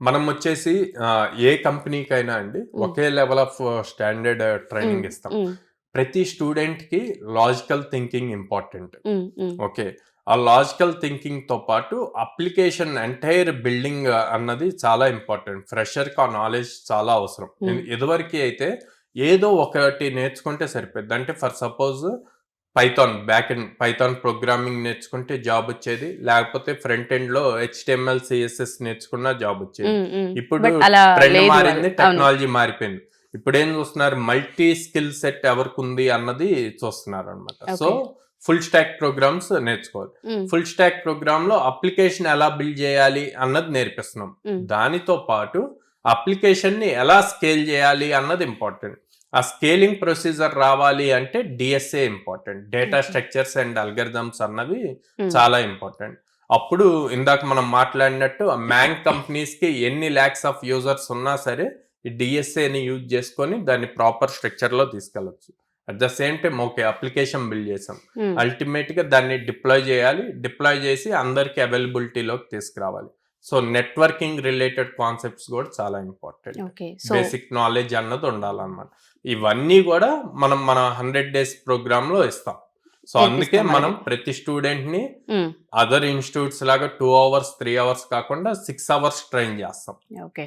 మనం వచ్చేసి ఏ కంపెనీకైనా అండి ఒకే లెవెల్ ఆఫ్ స్టాండర్డ్ ట్రైనింగ్ ఇస్తాం. ప్రతి స్టూడెంట్‌కి లాజికల్ థింకింగ్ ఇంపార్టెంట్. ఓకే. ఆ లాజికల్ థింకింగ్‌తో పాటు అప్లికేషన్ ఎంటైర్ బిల్డింగ్ అన్నది చాలా ఇంపార్టెంట్. ఫ్రెషర్‌కి ఆ నాలెడ్జ్ చాలా అవసరం. ఇదివరకి అయితే ఏదో ఒకటి నేర్చుకుంటే సరిపోద్ది. అంటే for suppose back end Python programming నేర్చుకుంటే జాబ్ వచ్చేది. లేకపోతే ఫ్రంట్ ఎండ్‌లో హెచ్‌టీఎంఎల్, సీఎస్ఎస్ నేర్చుకున్న జాబ్ వచ్చేది. ఇప్పుడు బట్ అలా ట్రెండ్ లేదు మారింది, అవును. టెక్నాలజీ మారిపోయింది. ఇప్పుడేం చూస్తున్నారు, మల్టీ స్కిల్ సెట్ ఎవరికుంది అన్నది చూస్తున్నారనమాట. So okay. Full stack programs నేర్చుకోవాలి. ఫుల్ స్టాక్ ప్రోగ్రామ్ లో అప్లికేషన్ ఎలా బిల్డ్ చేయాలి అన్నది నేర్పిస్తున్నాం. దానితో పాటు అప్లికేషన్ ని ఎలా స్కేల్ చేయాలి అన్నది ఇంపార్టెంట్. ఆ స్కేలింగ్ ప్రొసీజర్ రావాలి అంటే DSA important. Data structures and algorithms అన్నవి చాలా ఇంపార్టెంట్. అప్పుడు ఇందాక మనం మాట్లాడినట్టు మ్యాంగ్ కంపెనీస్ కి ఎన్ని ల్యాక్స్ ఆఫ్ యూజర్స్ ఉన్నా సరే ఈ డిఎస్ఏని యూజ్ చేసుకొని దాన్ని ప్రాపర్ స్ట్రక్చర్ లో తీసుకెళ్లొచ్చు. At the same time okay application build చేసాం, అల్టిమేట్ గా దాన్ని డిప్లాయ్ చేయాలి. డిప్లాయ్ చేసి అందరికి అవైలబిలిటీలోకి తీసుకురావాలి. సో నెట్వర్కింగ్ రిలేటెడ్ కాన్సెప్ట్స్ కూడా చాలా ఇంపార్టెంట్. బేసిక్ నాలెడ్జ్ అన్నది ఉండాలన్నమాట. ఇవన్నీ కూడా మనం మన 100 days ప్రోగ్రామ్ లో ఇస్తాం. సో అందుకే మనం ప్రతి స్టూడెంట్ ని అదర్ ఇన్స్టిట్యూట్స్ లాగా 2 hours 3 hours కాకుండా 6 hours ట్రైన్ చేస్తాం. ఓకే.